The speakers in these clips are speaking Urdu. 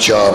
4।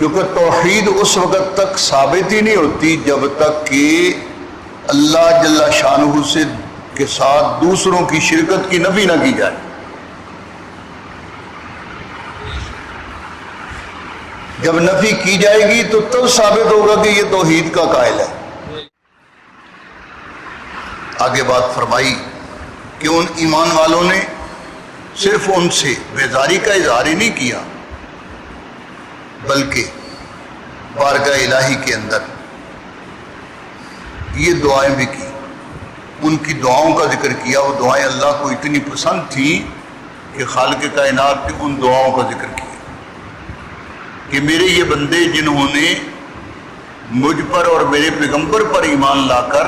کیونکہ توحید اس وقت تک ثابت ہی نہیں ہوتی جب تک کہ اللہ جل شانہ سے کے ساتھ دوسروں کی شرکت کی نفی نہ کی جائے. جب نفی کی جائے گی تو تب ثابت ہوگا کہ یہ توحید کا قائل ہے. آگے بات فرمائی کہ ان ایمان والوں نے صرف ان سے بیزاری کا اظہار ہی نہیں کیا بلکہ بارگاہ الہی کے اندر یہ دعائیں بھی کی. ان کی دعاؤں کا ذکر کیا. وہ دعائیں اللہ کو اتنی پسند تھیں کہ خالق کائنات نے ان دعاؤں کا ذکر کیا کہ میرے یہ بندے جنہوں نے مجھ پر اور میرے پیغمبر پر ایمان لا کر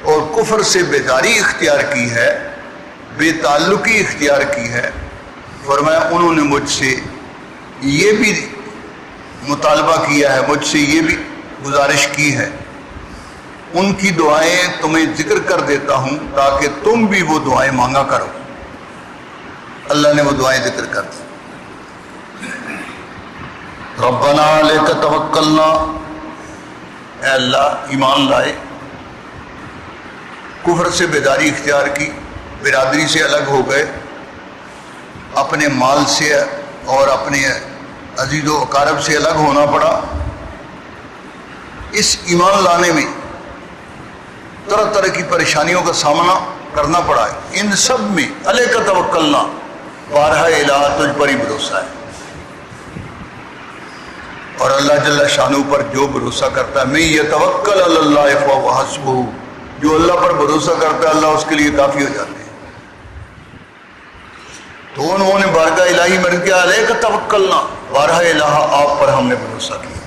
اور کفر سے بیداری اختیار کی ہے، بے تعلقی اختیار کی ہے، فرمایا انہوں نے مجھ سے یہ بھی مطالبہ کیا ہے، مجھ سے یہ بھی گزارش کی ہے. ان کی دعائیں تمہیں ذکر کر دیتا ہوں تاکہ تم بھی وہ دعائیں مانگا کرو. اللہ نے وہ دعائیں ذکر کر دی. ربنا علیک توکلنا، اے اللہ ایمان لائے، کفر سے بیداری اختیار کی، برادری سے الگ ہو گئے، اپنے مال سے اور اپنے عزیز و اقارب سے الگ ہونا پڑا. اس ایمان لانے میں طرح طرح کی پریشانیوں کا سامنا کرنا پڑا ہے. ان سب میں علیک توکلنا، بارہا الہ تجھ پر ہی بھروسہ ہے. اور اللہ جل شانہ پر جو بھروسہ کرتا ہے، میں یتوکل علی اللہ فہو حسبہ، جو اللہ پر بھروسہ کرتا ہے اللہ اس کے لیے کافی ہو جاتے ہیں. تو انہوں نے بارگاہ الہی میں کیا، علیک توکلنا، بارہا الہ آپ پر ہم نے بھروسہ کیا.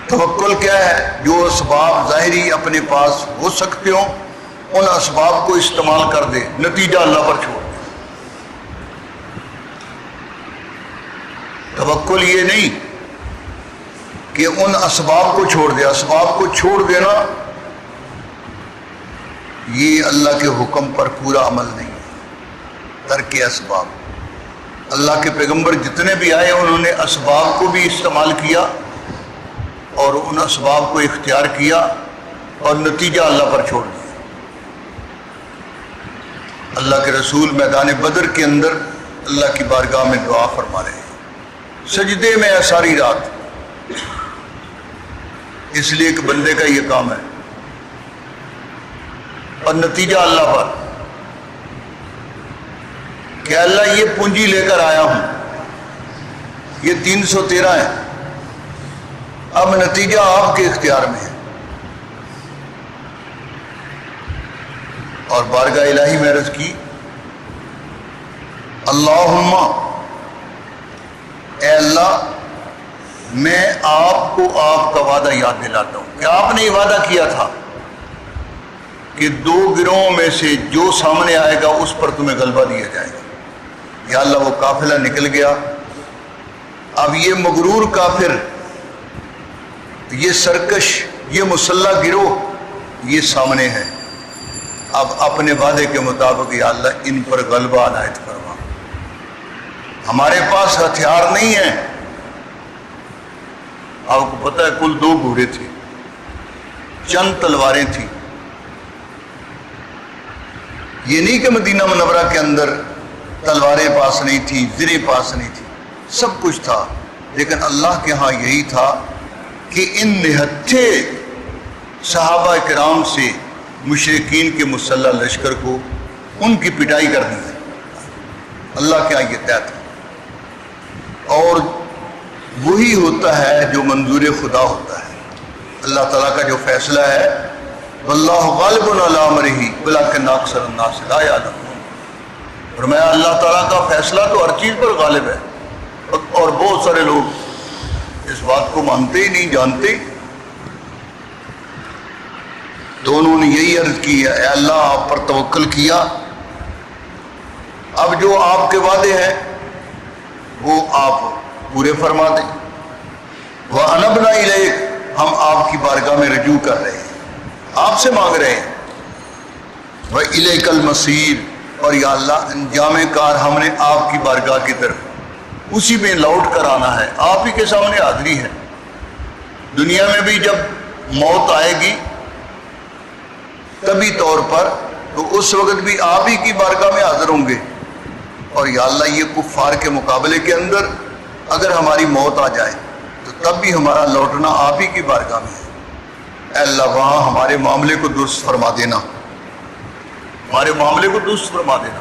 توکل کیا ہے؟ جو اسباب ظاہری اپنے پاس ہو سکتے ہوں ان اسباب کو استعمال کر دے، نتیجہ اللہ پر چھوڑ دے. توکل یہ نہیں کہ ان اسباب کو چھوڑ دے. اسباب کو چھوڑ دینا یہ اللہ کے حکم پر پورا عمل نہیں ہے. ترک اسباب، اللہ کے پیغمبر جتنے بھی آئے انہوں نے اسباب کو بھی استعمال کیا اور ان اسباب کو اختیار کیا اور نتیجہ اللہ پر چھوڑ دیا. اللہ کے رسول میدان بدر کے اندر اللہ کی بارگاہ میں دعا فرما رہے ہیں، سجدے میں ہے ساری رات. اس لیے کہ بندے کا یہ کام ہے اور نتیجہ اللہ پر کہ اللہ یہ پونجی لے کر آیا ہوں، یہ 313 ہے، اب نتیجہ آپ کے اختیار میں ہے. اور بارگاہ الہی میں عرض کی، اللہم، اے اللہ میں آپ کو آپ کا وعدہ یاد دلاتا ہوں کہ آپ نے یہ وعدہ کیا تھا کہ 2 گروہوں میں سے جو سامنے آئے گا اس پر تمہیں غلبہ دیا جائے گا. یا اللہ وہ قافلہ نکل گیا. اب یہ مغرور کافر، یہ سرکش، یہ مسلح گروہ یہ سامنے ہے. اب اپنے وعدے کے مطابق یا اللہ ان پر غلبہ عنایت فرما. ہمارے پاس ہتھیار نہیں ہیں. آپ کو پتہ ہے کل 2 گھوڑے تھے، چند تلواریں تھیں. یہ نہیں کہ مدینہ منورہ کے اندر تلواریں پاس نہیں تھی، زریں پاس نہیں تھی، سب کچھ تھا. لیکن اللہ کے ہاں یہی تھا کہ ان نہتھے صحابہ کرام سے مشرکین کے مسلح لشکر کو ان کی پٹائی کرنی ہے. اللہ کے ہاں یہ طے تھا اور وہی ہوتا ہے جو منظور خدا ہوتا ہے. اللہ تعالیٰ کا جو فیصلہ ہے، واللہ غالب علی امرہ ولکن اکثر الناس لا یعلمون. فرمایا اللہ تعالیٰ کا فیصلہ تو ہر چیز پر غالب ہے اور بہت سارے لوگ اس بات کو مانتے ہی نہیں، جانتے. تو انہوں نے یہی عرض کی ہے، اے اللہ آپ پر توکل کیا، اب جو آپ کے وعدے ہیں وہ آپ پورے فرما دیں. وَأَنَبْنَا إِلَيْكَ، ہم آپ کی بارگاہ میں رجوع کر رہے ہیں، آپ سے مانگ رہے ہیں. وَإِلَيْكَ الْمَصِيرُ، اور یا اللہ انجام کار ہم نے آپ کی بارگاہ کی طرف اسی میں لوٹ کر آنا ہے، آپ ہی کے سامنے حاضری ہے۔ دنیا میں بھی جب موت آئے گی طبی طور پر تو اس وقت بھی آپ ہی کی بارگاہ میں حاضر ہوں گے، اور یا اللہ یہ کفار کے مقابلے کے اندر اگر ہماری موت آ جائے تو تب بھی ہمارا لوٹنا آپ ہی کی بارگاہ میں ہے۔ اے اللہ وہاں ہمارے معاملے کو درست فرما دینا، ہمارے معاملے کو درست فرما دینا۔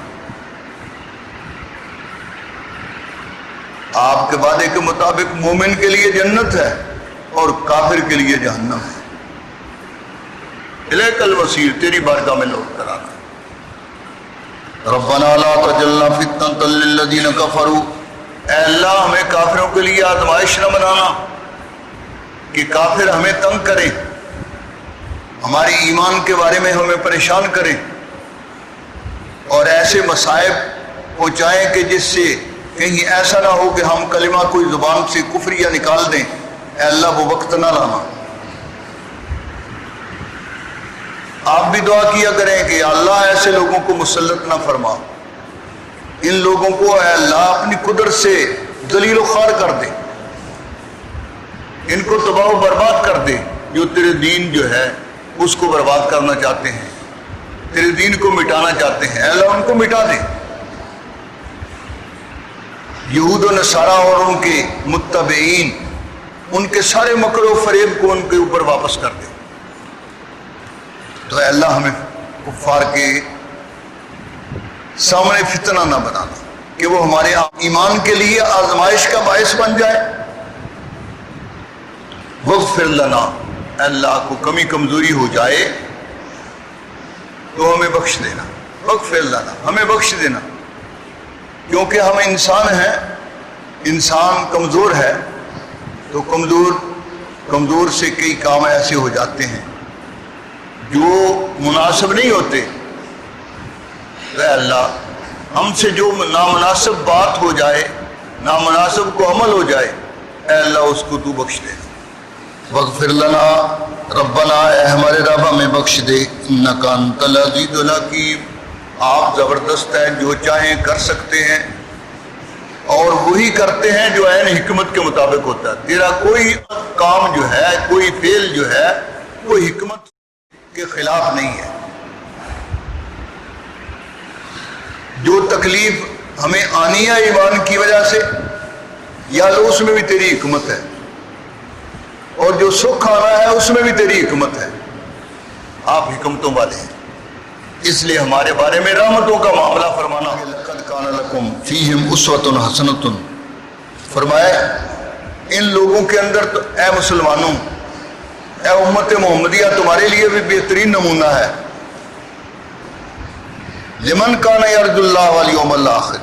آپ کے وعدے کے مطابق مومن کے لیے جنت ہے اور کافر کے لیے جہنم ہے۔ الیک المصیر، تیری بارگاہ میں لوٹ کر آنا۔ ربنا لا تجعلنا فتنة للذین کفروا، اے اللہ ہمیں کافروں کے لیے آزمائش نہ بنانا کہ کافر ہمیں تنگ کریں، ہمارے ایمان کے بارے میں ہمیں پریشان کریں اور ایسے مصائب پہنچائیں کہ جس سے کہیں ایسا نہ ہو کہ ہم کلمہ کوئی زبان سے کفریہ نکال دیں۔ اے اللہ وہ وقت نہ لانا۔ آپ بھی دعا کیا کریں کہ اللہ ایسے لوگوں کو مسلط نہ فرما، ان لوگوں کو اے اللہ اپنی قدرت سے ذلیل و خوار کر دے، ان کو تباہ و برباد کر دے، جو تیرے دین جو ہے اس کو برباد کرنا چاہتے ہیں، تیرے دین کو مٹانا چاہتے ہیں، اے اللہ ان کو مٹا دے۔ یہود و نصارہ اور ان کے متبعین، ان کے سارے مکر و فریب کو ان کے اوپر واپس کر دے۔ تو اے اللہ ہمیں کفار کے سامنے فتنہ نہ بنانا کہ وہ ہمارے ایمان کے لیے آزمائش کا باعث بن جائے۔ واغفر لنا، اے اللہ کو کمی کمزوری ہو جائے تو ہمیں بخش دینا، واغفر لنا، ہمیں بخش دینا، کیونکہ ہم انسان ہیں، انسان کمزور ہے، تو کمزور سے کئی کام ایسے ہو جاتے ہیں جو مناسب نہیں ہوتے۔ اے اللہ ہم سے جو نامناسب بات ہو جائے، نامناسب کو عمل ہو جائے، اے اللہ اس کو تو بخش دے۔ واغفر لنا ربنا، اے ہمارے رب ہمیں بخش دے، انک انت العزیز الحکیم، آپ زبردست ہیں، جو چاہیں کر سکتے ہیں اور وہی کرتے ہیں جو عین حکمت کے مطابق ہوتا ہے۔ تیرا کوئی کام جو ہے، کوئی فعل جو ہے وہ حکمت کے خلاف نہیں ہے۔ جو تکلیف ہمیں آنی ہے ایمان کی وجہ سے، یا اس میں بھی تیری حکمت ہے، اور جو سکھ آنا ہے اس میں بھی تیری حکمت ہے۔ آپ حکمتوں والے ہیں، اس لیے ہمارے بارے میں رحمتوں کا معاملہ فرمانا۔ لقد کان لکم فیہم اسوۃ حسنۃ، فرمایا ان لوگوں کے اندر تو اے مسلمانوں، اے امت محمدیہ، تمہارے لیے بھی بہترین نمونہ ہے۔ لمن کان یرجو اللہ والیوم الآخر،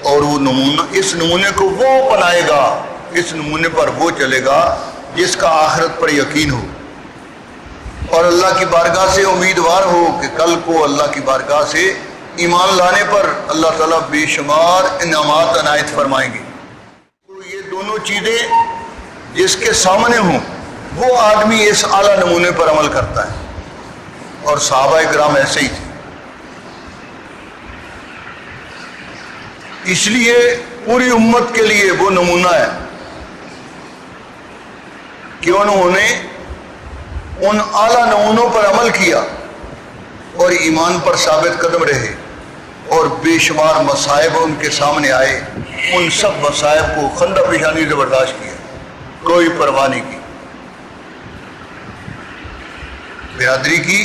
اور وہ نمونہ، اس نمونے کو وہ اپنائے گا، اس نمونے پر وہ چلے گا جس کا آخرت پر یقین ہو اور اللہ کی بارگاہ سے امیدوار ہو کہ کل کو اللہ کی بارگاہ سے ایمان لانے پر اللہ تعالیٰ بے شمار انعامات عنایت فرمائیں گے۔ تو یہ دونوں چیزیں جس کے سامنے ہوں وہ آدمی اس اعلیٰ نمونے پر عمل کرتا ہے، اور صحابہ کرام ایسے ہی تھے۔ اس لیے پوری امت کے لیے وہ نمونہ ہے کہ انہوں نے ان اعلیٰ نمونوں پر عمل کیا اور ایمان پر ثابت قدم رہے، اور بے شمار مصائب ان کے سامنے آئے، ان سب مصائب کو خندہ پیشانی سے برداشت کیا، کوئی پرواہ نہیں کی، برادری کی،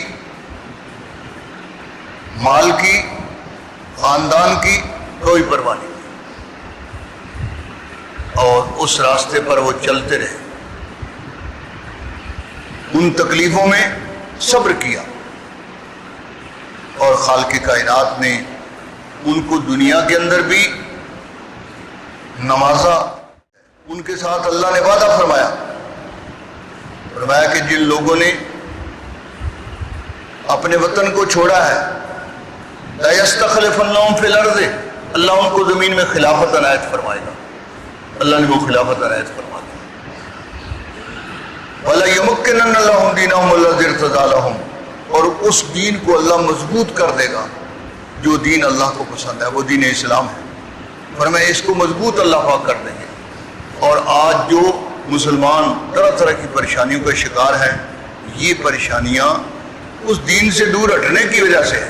مال کی، خاندان کی کوئی پرواہ نہیں، اور اس راستے پر وہ چلتے رہے، ان تکلیفوں میں صبر کیا، اور خالق کائنات نے ان کو دنیا کے اندر بھی نوازا۔ ان کے ساتھ اللہ نے وعدہ فرمایا کہ جن لوگوں نے اپنے وطن کو چھوڑا ہے، لَيَسْتَخْلِفَنَّهُمْ فِي الْأَرْضِ، اللہ ان کو زمین میں خلافت عنایت فرمائے گا۔ اللہ نے وہ خلافت عنایت فرما دی۔ وَلَيُمَكِّنَنَّ لَهُمْ دِينَهُمُ الَّذِي ارْتَضَىٰ لَهُمْ، اور اس دین کو اللہ مضبوط کر دے گا جو دین اللہ کو پسند ہے، وہ دین اسلام ہے۔ فرمایا اس کو مضبوط اللہ پاک کر دیں گے۔ اور آج جو مسلمان طرح طرح کی پریشانیوں کا شکار ہیں، یہ پریشانیاں اس دین سے دور ہٹنے کی وجہ سے ہیں۔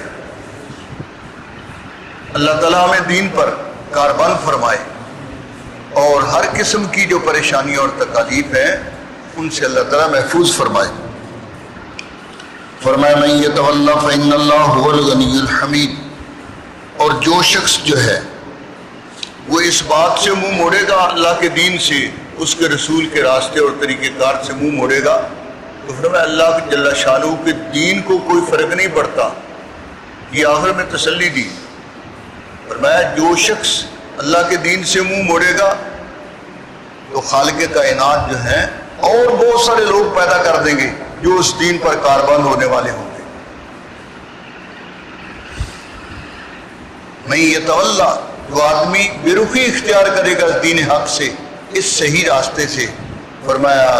اللہ تعالیٰ ہمیں دین پر کاربند فرمائے اور ہر قسم کی جو پریشانیاں اور تکالیف ہیں ان سے اللہ تعالیٰ محفوظ فرمائے۔ فرمایا من یتولی فإن اللہ هو الغنی الحمید، اور جو شخص جو ہے وہ اس بات سے منہ موڑے گا اللہ کے دین سے، اس کے رسول کے راستے اور طریقہ کار سے منہ موڑے گا، تو فرمایا اللہ جل شانہ کے دین کو کوئی فرق نہیں پڑتا۔ یہ آخر میں تسلی دی، فرمایا جو شخص اللہ کے دین سے منہ موڑے گا تو خالق کائنات جو ہیں اور بہت سارے لوگ پیدا کر دیں گے جو اس دین پر کاربند ہونے والے ہوں گے۔ میں یہ تولا، جو آدمی بے رخی اختیار کرے گا دین حق سے، اس صحیح راستے سے، فرمایا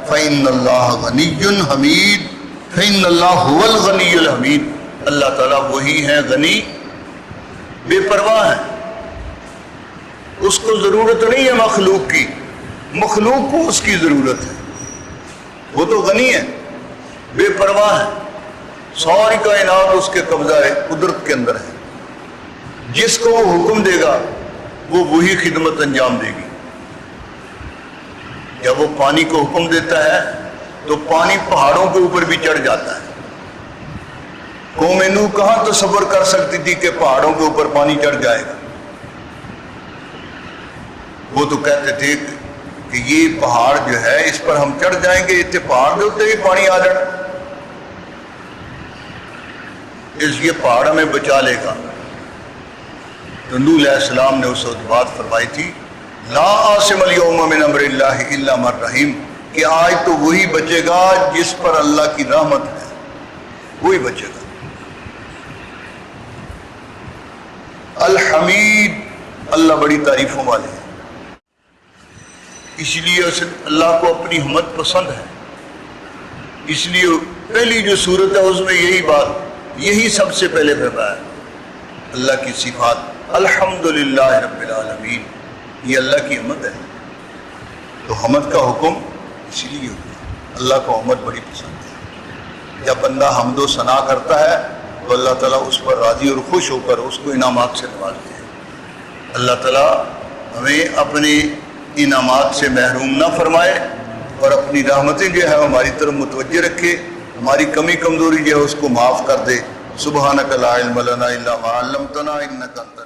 فإن اللہ غنی حمید، فإن اللہ هو الغنی الحمید، اللہ تعالیٰ وہی ہیں غنی، بے پرواہ ہیں، اس کو ضرورت نہیں ہے مخلوق کی، مخلوق کو اس کی ضرورت ہے۔ وہ تو غنی ہے، بے پرواہ ہے، ساری کائنات اس کے قبضہ ہے، قدرت کے اندر ہے، جس کو وہ حکم دے گا وہ وہی خدمت انجام دے گی۔ جب وہ پانی کو حکم دیتا ہے تو پانی پہاڑوں کے اوپر بھی چڑھ جاتا ہے۔ قوم نوح کہاں تصور کر سکتی تھی کہ پہاڑوں کے اوپر پانی چڑھ جائے گا؟ وہ تو کہتے تھے کہ یہ پہاڑ جو ہے اس پر ہم چڑھ جائیں گے، اتنے پہاڑ کے اوپر ہی پانی آ جائے، اس یہ پہاڑ ہمیں بچا لے گا۔ تو نوح علیہ السلام نے اس وقت بات فرمائی تھی، لا عاصم اليوم من امر اللہ الا من رحم، کہ آج تو وہی بچے گا جس پر اللہ کی رحمت ہے، وہی بچے گا۔ الحمید، اللہ بڑی تعریفوں والے ہیں، اس لیے اللہ کو اپنی حمد پسند ہے، اس لیے پہلی جو صورت ہے اس میں یہی بات، یہی سب سے پہلے فرمایا اللہ کی صفات، الحمدللہ رب العالمین، یہ اللہ کی حمد ہے۔ تو حمد کا حکم اسی لیے ہوتا ہے، اللہ کو حمد بڑی پسند ہے۔ جب بندہ حمد و ثنا کرتا ہے تو اللہ تعالیٰ اس پر راضی اور خوش ہو کر اس کو انعامات سے نوازتے ہیں۔ اللہ تعالیٰ ہمیں اپنے انعامات سے محروم نہ فرمائے اور اپنی رحمتیں جو ہے ہماری طرف متوجہ رکھے، ہماری کمی کمزوری جو ہے اس کو معاف کر دے۔ سبحانک لا علم لنا الا ما علمتنا انک انت